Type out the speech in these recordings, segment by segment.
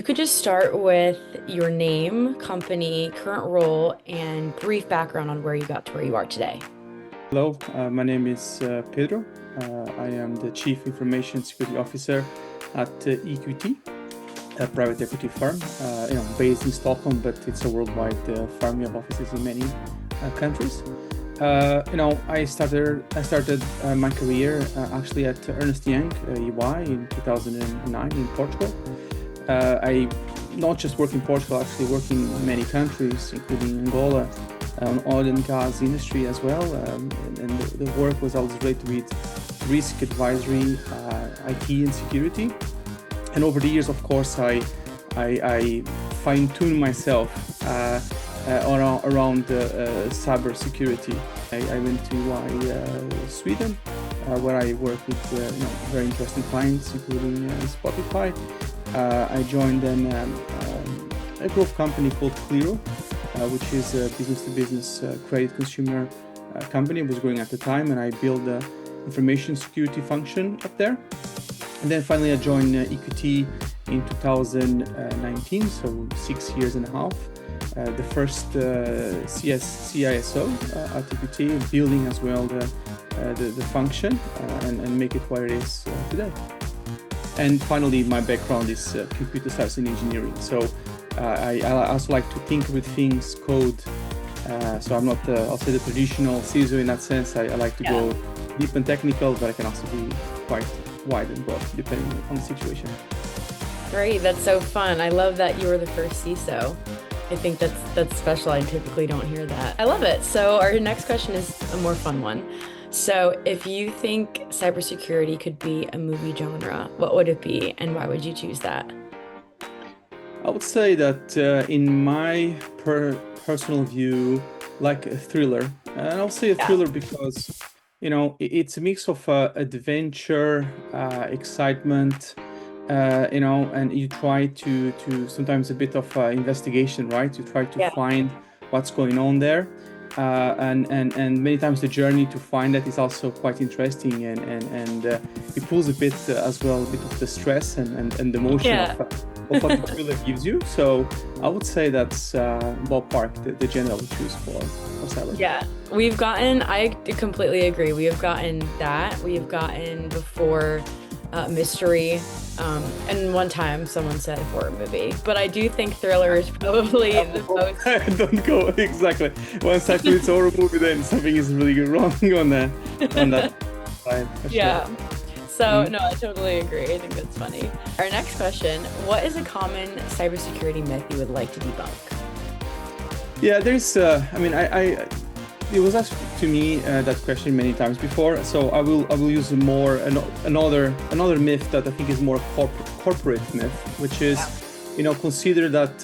You could just start with your name, company, current role, and brief background on where you got to where you are today. Hello, my name is Pedro. I am the Chief Information Security Officer at EQT, a private equity firm, based in Stockholm, but it's a worldwide firm. We have offices in many countries. I started my career actually at Ernst Young, EY, in 2009 in Portugal. I not just work in Portugal, actually work in many countries, including Angola, on oil and gas industry as well. And the work was always related with risk advisory, IT and security. And over the years, of course, I fine-tuned myself around cybersecurity. I went to Sweden, where I work with very interesting clients, including Spotify. I joined then a growth company called Clearo, which is a business-to-business credit consumer company. It was growing at the time, and I built the information security function up there. And then finally, I joined EQT in 2019, so 6 years and a half. The first CISO at EQT, building as well the function and make it what it is today. And finally, my background is computer science and engineering. So I also like to think with things, code. So I'm not, I'll say, the traditional CISO in that sense. I like to go deep and technical, but I can also be quite wide and broad depending on the situation. Great, that's so fun. I love that you were the first CISO. I think that's special. I typically don't hear that. I love it. So our next question is a more fun one. So if you think cybersecurity could be a movie genre, what would it be and why would you choose that? I would say that in my personal view, like a thriller, and I'll say a Yeah. thriller because it's a mix of adventure, excitement, and you try to sometimes a bit of investigation, right? You try to Yeah. find what's going on there. And many times the journey to find that is also quite interesting, and it pulls a bit as well, a bit of the stress and the emotion Yeah. of what the thriller gives you. So I would say that's ballpark the genre we choose for cyber. Yeah, I completely agree. We have gotten that. We have gotten before mystery. And one time someone said horror movie, but I do think thriller is probably the most. Don't go exactly. Once I feel it's a horror movie, then something is really wrong on that side. For Yeah. sure. So, Mhm. no, I totally agree. I think that's funny. Our next question, what is a common cybersecurity myth you would like to debunk? Yeah, there's. It was asked to me that question many times before, so I will use another myth that I think is more corporate myth, which is, consider that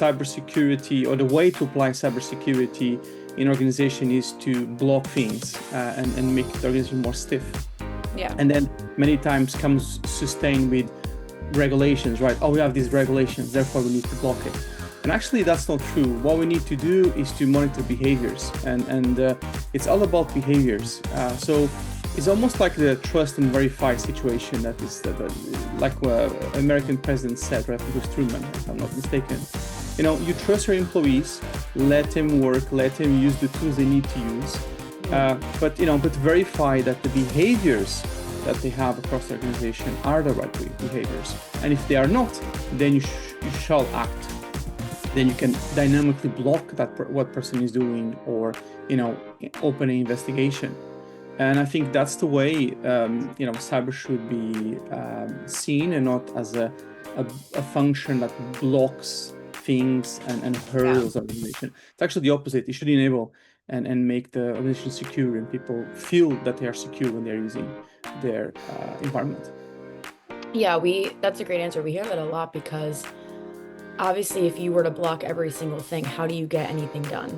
cybersecurity, or the way to apply cybersecurity in organization is to block things and make the organization more stiff. Yeah. And then many times comes sustained with regulations, right? Oh, we have these regulations, therefore we need to block it. And actually, that's not true. What we need to do is to monitor behaviors, and it's all about behaviors. So it's almost like the trust and verify situation that is like American president said, right? It was Truman, if I'm not mistaken. You trust your employees, let them work, let them use the tools they need to use, but verify that the behaviors that they have across the organization are the right behaviors. And if they are not, then you shall act. Then you can dynamically block what person is doing, or open an investigation. And I think that's the way cyber should be seen, and not as a function that blocks things and hurdles organization. It's actually the opposite. It should enable and make the organization secure, and people feel that they are secure when they're using their environment. Yeah, that's a great answer. We hear that a lot because obviously, if you were to block every single thing, how do you get anything done?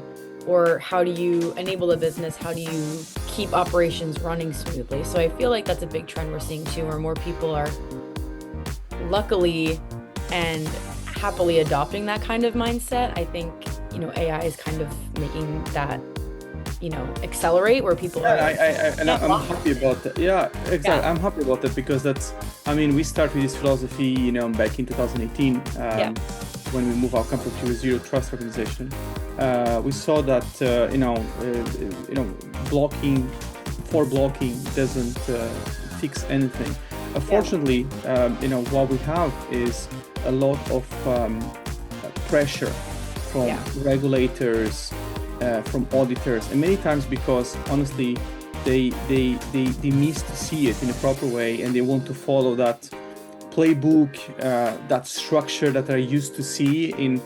Or how do you enable a business? How do you keep operations running smoothly? So I feel like that's a big trend we're seeing too, where more people are luckily and happily adopting that kind of mindset. I think, AI is kind of making that, accelerate where people Yeah, are like, can't I'm block happy it. about that. Yeah, exactly. Yeah, I'm happy about that because we started this philosophy, back in 2018, yeah, when we moved our company to a zero trust organization. We saw that, blocking doesn't fix anything. yeah, Unfortunately, what we have is a lot of pressure from yeah, regulators, from auditors, and many times because honestly, they miss to see it in a proper way, and they want to follow that playbook, that structure that are used to see in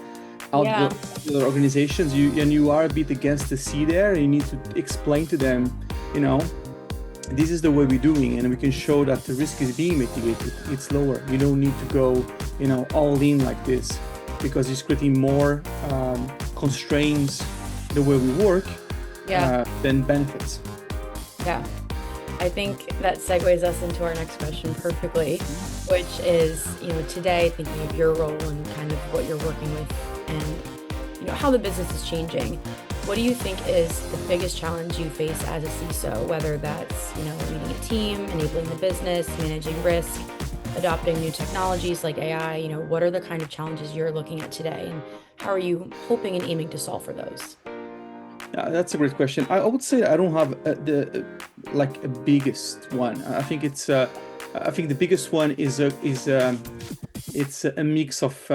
yeah, other organizations. You are a bit against the sea there. You need to explain to them, you know, this is the way we're doing, and we can show that the risk is being mitigated. It's lower. You don't need to go, all in like this, because it's creating more constraints the way we work yeah, than benefits. yeah. I think that segues us into our next question perfectly, which is, today thinking of your role and kind of what you're working with and, how the business is changing. What do you think is the biggest challenge you face as a CISO, whether that's, leading a team, enabling the business, managing risk, adopting new technologies like AI? What are the kind of challenges you're looking at today, and how are you hoping and aiming to solve for those? Yeah, that's a great question. I would say I don't have like a biggest one. I think the biggest one is it's a mix of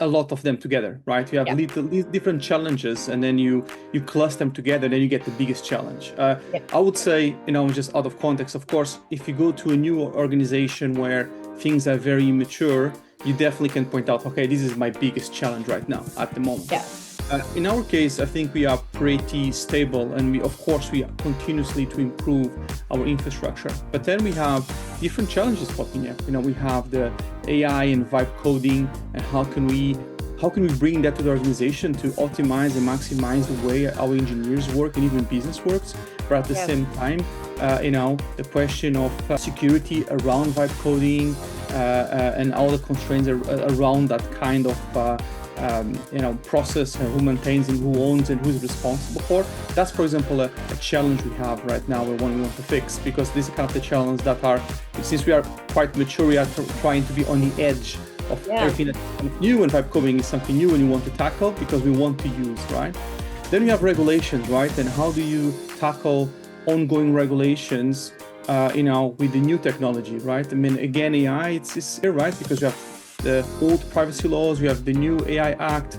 a lot of them together, right? You have Yeah, little different challenges, and then you cluster them together, then you get the biggest challenge. yeah, I would say, just out of context, of course, if you go to a new organization where things are very immature, you definitely can point out, okay, this is my biggest challenge right now at the moment. yeah, In our case, I think we are pretty stable, and we are continuously to improve our infrastructure. But then we have different challenges popping up. We have the AI and vibe coding, and how can we bring that to the organization to optimize and maximize the way our engineers work and even business works. But at the yeah, same time, the question of security around vibe coding and all the constraints around that kind of process, and who maintains and who owns and who's responsible for. That's, for example, a challenge we have right now, and one we want to fix, because this is kind of the challenge that are, since we are quite mature, we are trying to be on the edge of yeah, everything that's kind of new, and vibe coding is something new and you want to tackle because we want to use, right? Then we have regulations, right? And how do you tackle ongoing regulations, with the new technology, right? I mean, again, AI, it's here, right? Because we have the old privacy laws, we have the new AI Act.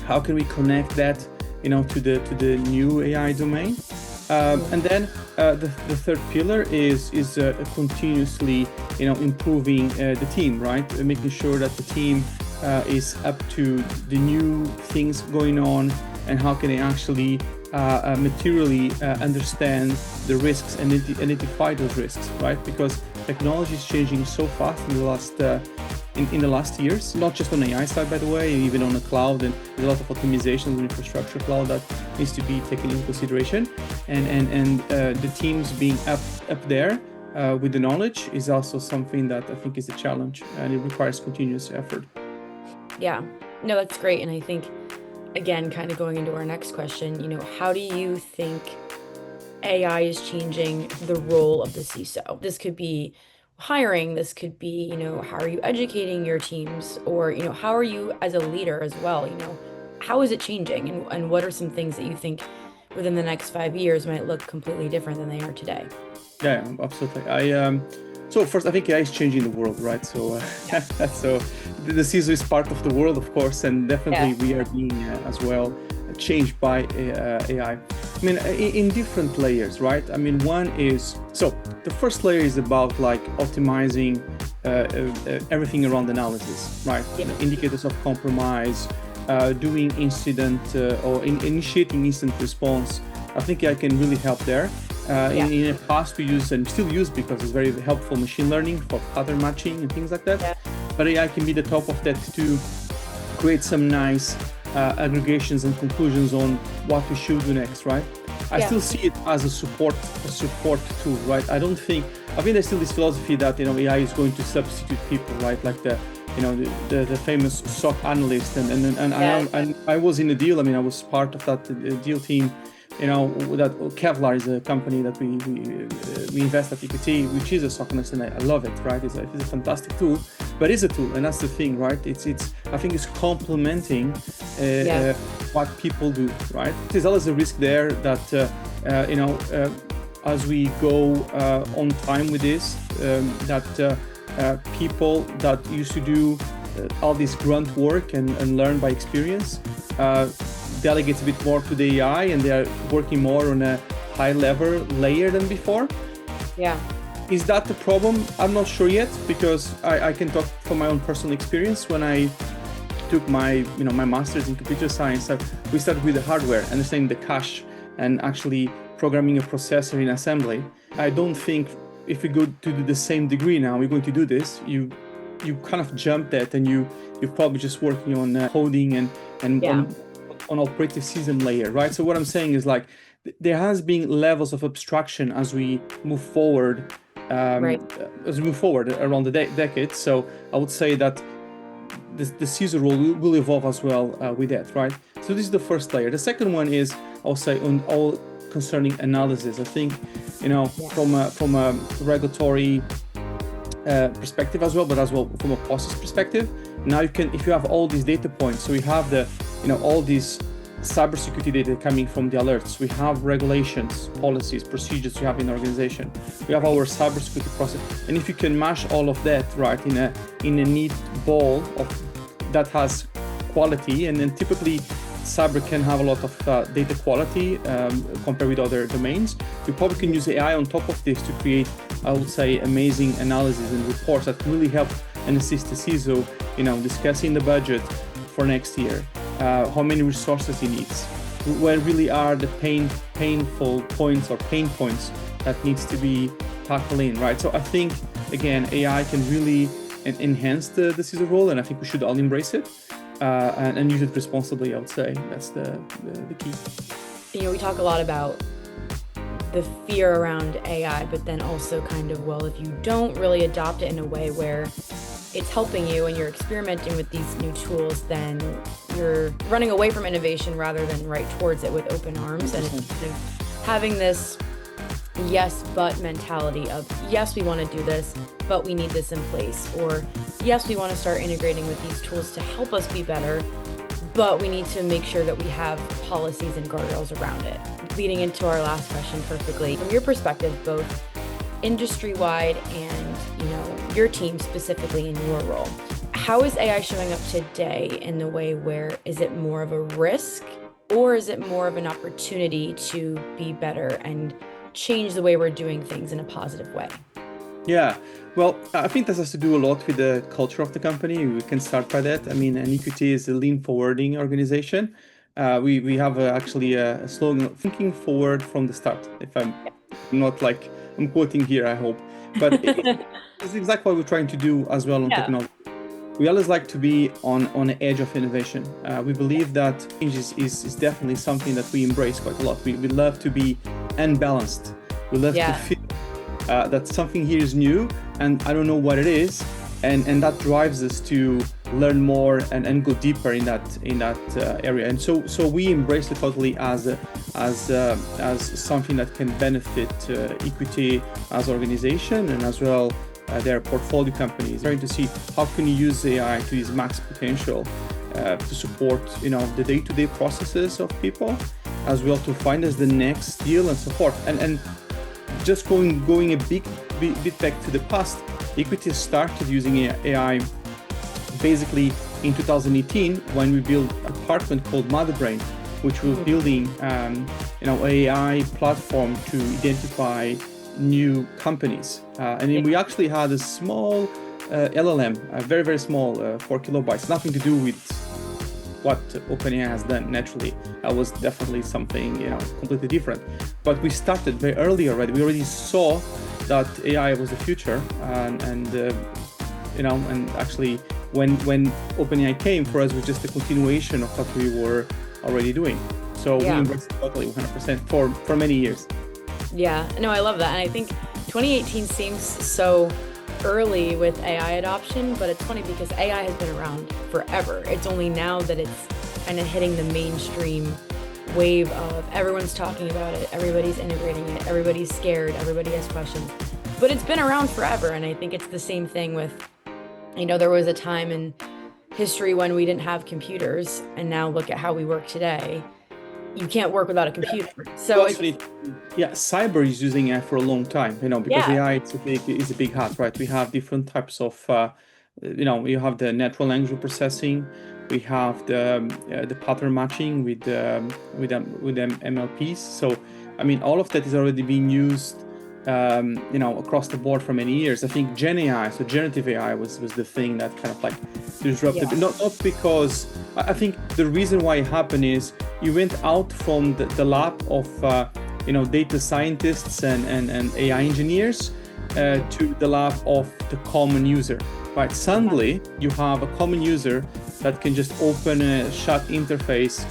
How can we connect that, to the new AI domain? And then the third pillar is continuously, improving the team, right? Making sure that the team is up to the new things going on, and how can they actually materially understand the risks and identify those risks, right? Because technology is changing so fast in the last in the last years, not just on the AI side, by the way, and even on the cloud, and there's a lot of optimizations in infrastructure cloud that needs to be taken into consideration, and the teams being up there with the knowledge is also something that I think is a challenge, and it requires continuous effort. yeah. No, that's great. And I think, again, kind of going into our next question, how do you think AI is changing the role of the CISO? This could be hiring, this could be, how are you educating your teams, or, how are you as a leader as well? How is it changing, and what are some things that you think within the next 5 years might look completely different than they are today? Yeah, absolutely. So first, I think AI is changing the world, right? So, so the CISO is part of the world, of course, and definitely Yeah, we are being as well changed by AI. I mean, in different layers, right? I mean, one is, so the first layer is about like optimizing everything around analysis, right? yeah, Indicators of compromise, doing incident or initiating instant response. I think I can really help there. yeah, In the past, we use and still use, because it's very helpful, machine learning for pattern matching and things like that. yeah, But AI can be the top of that to create some nice aggregations and conclusions on what we should do next, right? I yeah, still see it as a support tool, right? I think there's still this philosophy that AI is going to substitute people, right? Like the famous SOC analyst, and yeah, I was in the deal. I mean, I was part of that deal team that Kevlar is a company that we invest at EQT, which is a SOC analyst, and I love it, right? It's a fantastic tool, but it's a tool, and that's the thing, right? I think it's complementing what people do, right? There's always a risk there that as we go on time with this, that people that used to do all this grunt work and learn by experience delegates a bit more to the AI, and they are working more on a high level layer than before. Yeah. Is that the problem? I'm not sure yet, because I can talk from my own personal experience. When I took my master's in computer science, we started with the hardware, understanding the cache and actually programming a processor in assembly. I don't think if we go to do the same degree now, we're going to do this. You kind of jump that, and you're probably just working on coding and on operative system layer, right? So what I'm saying is, like, there has been levels of abstraction as we move forward, around the decade. So I would say that the CISO role will evolve as well with that, right? So this is the first layer. The second one is, I'll say, on all concerning analysis. I think, from a regulatory perspective as well, but as well from a process perspective. Now you can, if you have all these data points, so we have all these cybersecurity data coming from the alerts, we have regulations, policies, procedures you have in the organization, we have our cybersecurity process, and if you can mash all of that right in a neat ball that has quality, and then typically cyber can have a lot of data quality compared with other domains. You probably can use AI on top of this to create, I would say, amazing analysis and reports that really help and assist the CISO, discussing the budget for next year, how many resources he needs, where really are the painful points or pain points that needs to be tackled in, right? So I think, again, AI can really enhance the CISO role, and I think we should all embrace it. And use it responsibly, I would say. That's the key. We talk a lot about the fear around AI, but then also kind of, well, if you don't really adopt it in a way where it's helping you and you're experimenting with these new tools, then you're running away from innovation rather than right towards it with open arms. And it's kind of having this yes, but mentality of, yes, we want to do this, but we need this in place. Or, yes, we want to start integrating with these tools to help us be better, but we need to make sure that we have policies and guardrails around it. Leading into our last question perfectly, from your perspective, both industry-wide and your team specifically in your role, how is AI showing up today in the way where is it more of a risk, or is it more of an opportunity to be better and change the way we're doing things in a positive way? Yeah, well, I think this has to do a lot with the culture of the company. We can start by that. I mean, an EQT is a lean forwarding organization. We have actually a slogan, thinking forward from the start. If I'm not like, I'm quoting here, I hope. But it's exactly what we're trying to do as well on technology. We always like to be on the edge of innovation. We believe that change is definitely something that we embrace quite a lot. We love to be unbalanced. We love to feel that something here is new and I don't know what it is, and that drives us to learn more and go deeper in that area. And so we embrace it totally as something that can benefit EQT as an organization, and as well their portfolio companies, trying to see how can you use AI to its max potential to support the day-to-day processes of people, as well to find us the next deal and so forth. And just going a bit back to the past, EQT started using AI basically in 2018 when we built a department called Motherbrain, which was building AI platform to identify new companies. And then we actually had a small LLM, very, very small, 4 kilobytes, nothing to do with what OpenAI has done. Naturally, that was definitely something completely different. But we started very early already. We already saw that AI was the future, and actually when OpenAI came, for us, it was just a continuation of what we were already doing. So we embraced it totally 100% for many years. Yeah, no, I love that. And I think 2018 seems so early with AI adoption, but it's funny because AI has been around forever. It's only now that it's kind of hitting the mainstream wave of everyone's talking about it, everybody's integrating it, everybody's scared, everybody has questions. But it's been around forever, and I think it's the same thing with, there was a time in history when we didn't have computers, and now look at how we work today. You can't work without a computer. So it's, yeah, cyber is using AI for a long time, because yeah, AI is a big hat, right? We have different types of, you have the natural language processing, we have the pattern matching with MLPs. So, I mean, all of that is already being used, across the board for many years. I think Gen AI, so generative AI, was the thing that kind of like disrupted. yeah, Not because I think the reason why it happened is you went out from the lab of data scientists and AI engineers to the lab of the common user. Right? Suddenly, you have a common user that can just open a chat interface,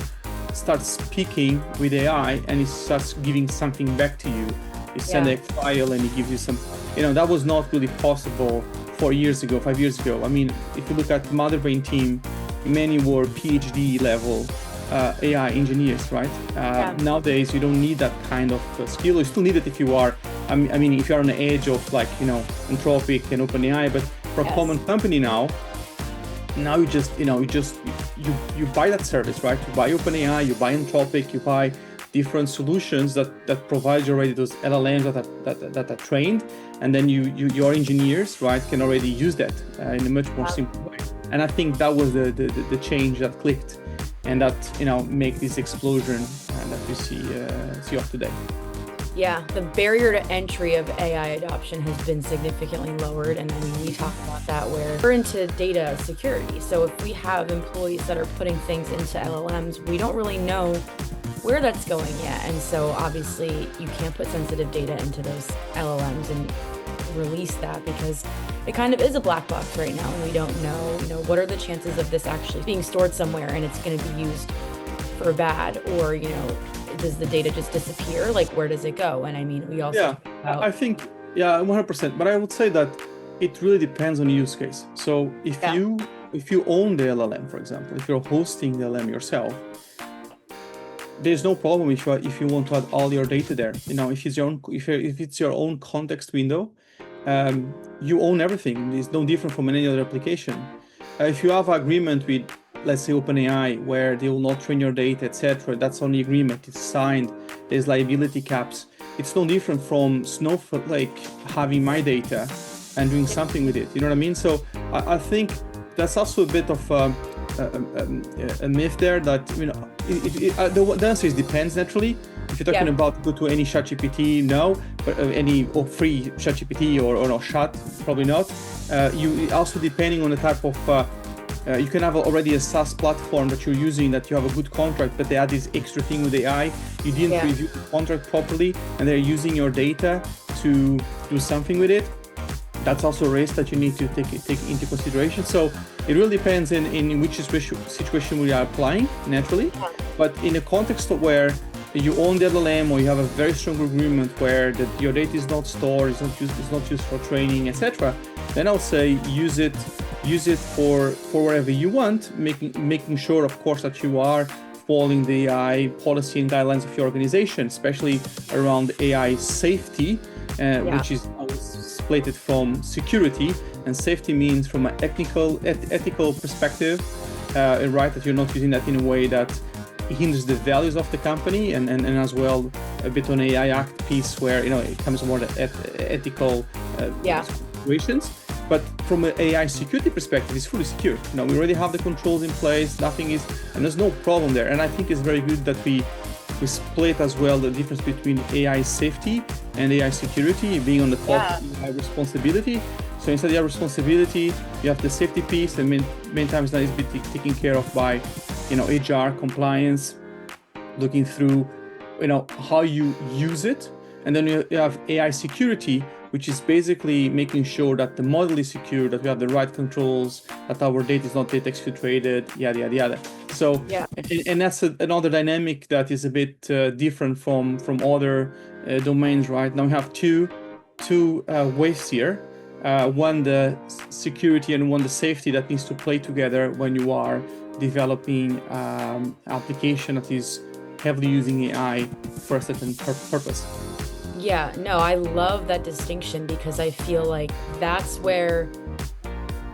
start speaking with AI, and it starts giving something back to you. You send a file and it gives you some, that was not really possible 4 years ago, 5 years ago. I mean, if you look at the Motherbrain team, many were PhD level AI engineers, right? Nowadays, you don't need that kind of skill. You still need it if you are, I mean, if you're on the edge of Anthropic and OpenAI, but for a common company now you just, you buy that service, right? You buy OpenAI, you buy Anthropic, you buy different solutions that provide you already those LLMs that are trained, and then your engineers, right, can already use that in a much more simple way. And I think that was the change that clicked, and that make this explosion that we see of today. Yeah, the barrier to entry of AI adoption has been significantly lowered. And I mean, we talk about that where we're into data security. So if we have employees that are putting things into LLMs, we don't really know where that's going yet. And so obviously you can't put sensitive data into those LLMs and release that, because it kind of is a black box right now, and we don't know, what are the chances of this actually being stored somewhere and it's going to be used for bad, or, does the data just disappear? Like, where does it go? And I mean, we also talk about... I think 100%. But I would say that it really depends on the use case. So if you own the LLM, for example, if you're hosting the LLM yourself, there's no problem if you want to add all your data there. If it's your own context window, you own everything. It's no different from any other application. If you have an agreement with, let's say, OpenAI, where they will not train your data, etc., that's on the agreement. It's signed. There's liability caps. It's no different from Snowflake having my data and doing something with it. You know what I mean? So I think that's also a bit of a myth there that the answer is depends naturally. If you're talking about go to any ChatGPT, no, but any free ChatGPT or no chat, probably not. You also depending on the type of you can have already a SaaS platform that you're using that you have a good contract, but they add this extra thing with AI. You didn't review the contract properly, and they're using your data to do something with it. That's also a risk that you need to take into consideration. So it really depends in which situation we are applying naturally. But in a context of where you own the LLM, or you have a very strong agreement where your data is not stored, it's not used for training, etc., then I'll say use it for whatever you want, making sure, of course, that you are following the AI policy and guidelines of your organization, especially around AI safety, which is split from security, and safety means from an ethical perspective, right, that you're not using that in a way that hinders the values of the company, and as well a bit on AI Act piece where it comes more to ethical situations. But from an AI security perspective, it's fully secure. We already have the controls in place. And there's no problem there. And I think it's very good that we split as well the difference between AI safety and AI security being on the top AI responsibility. So instead of AI responsibility, you have the safety piece, and many times that is taken care of by, HR compliance, looking through, how you use it. And then you have AI security, which is basically making sure that the model is secure, that we have the right controls, that our data is not data exfiltrated, yada, yada, yada. So, and that's another dynamic that is a bit different from other domains, right? Now we have two waves here. One, the security, and one, the safety, that needs to play together when you are developing application that is heavily using AI for a certain purpose. Yeah, no, I love that distinction because I feel like that's where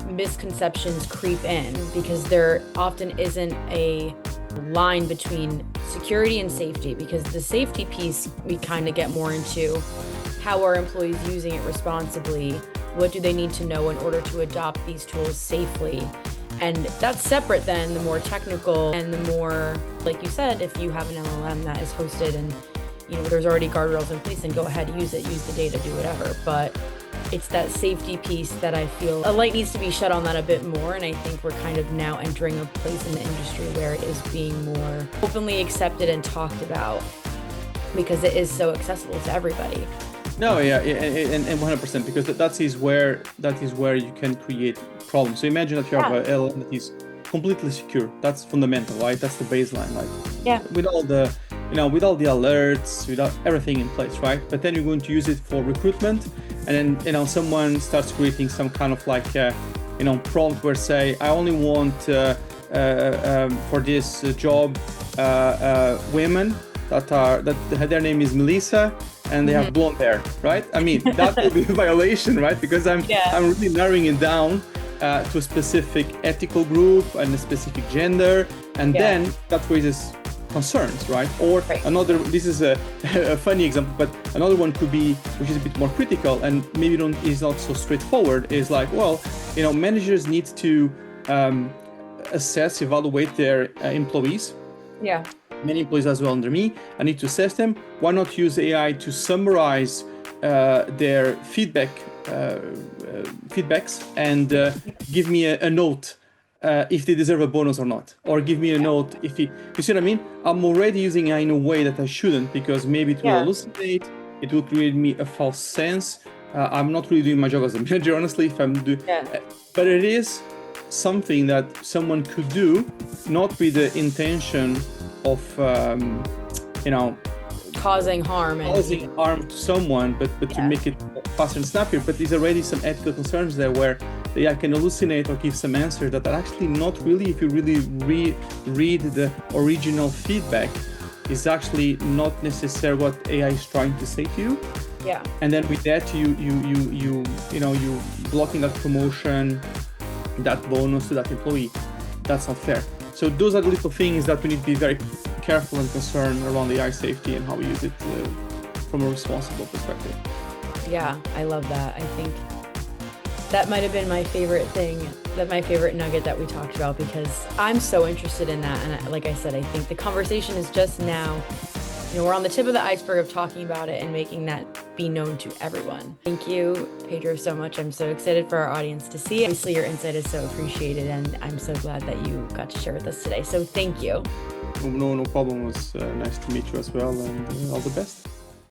misconceptions creep in, because there often isn't a line between security and safety, because the safety piece we kind of get more into how are employees using it responsibly, what do they need to know in order to adopt these tools safely. And that's separate than the more technical and the more, like you said, if you have an LLM that is hosted and there's already guardrails in place, and go ahead, use it, use the data, do whatever. But it's that safety piece that I feel a light needs to be shed on that a bit more. And I think we're kind of now entering a place in the industry where it is being more openly accepted and talked about because it is so accessible to everybody. No, yeah, and 100%, because that is where you can create problems. So imagine that you have an LLM that is completely secure. That's fundamental, right? That's the baseline, like with all the alerts, without everything in place, right? But then you're going to use it for recruitment, and then someone starts creating some kind of like prompt where say I only want for this job women that their name is Melissa and they have blonde hair, right? I mean, that will be a violation, right? Because I'm really narrowing it down to a specific ethical group and a specific gender, and then that raises concerns, right? Or another, this is a funny example, but another one could be, which is a bit more critical and maybe is not so straightforward, is like, well, managers need to assess, evaluate their employees. Yeah. Many employees as well under me. I need to assess them. Why not use AI to summarize their feedbacks and give me a note if they deserve a bonus or not, or give me a note if you see what I mean? I'm already using AI in a way that I shouldn't, because maybe it will hallucinate, it will create me a false sense. I'm not really doing my job as a manager, honestly, if I'm doing. But it is something that someone could do, not with the intention of causing harm to someone, but to make it faster and snappier. But there's already some ethical concerns there where the AI can hallucinate or give some answers that are actually not really, if you really read the original feedback, is actually not necessarily what AI is trying to say to you. Yeah. And then with that, you blocking that promotion, that bonus to that employee. That's not fair. So those are the little things that we need to be very careful and concerned around AI safety and how we use it from a responsible perspective. Yeah, I love that. I think that might have been my favorite nugget that we talked about, because I'm so interested in that. And like I said, I think the conversation is just now, we're on the tip of the iceberg of talking about it and making that be known to everyone. Thank you, Pedro, so much. I'm so excited for our audience to see. Obviously, your insight is so appreciated, and I'm so glad that you got to share with us today. So thank you. No problem. It was nice to meet you as well, and all the best.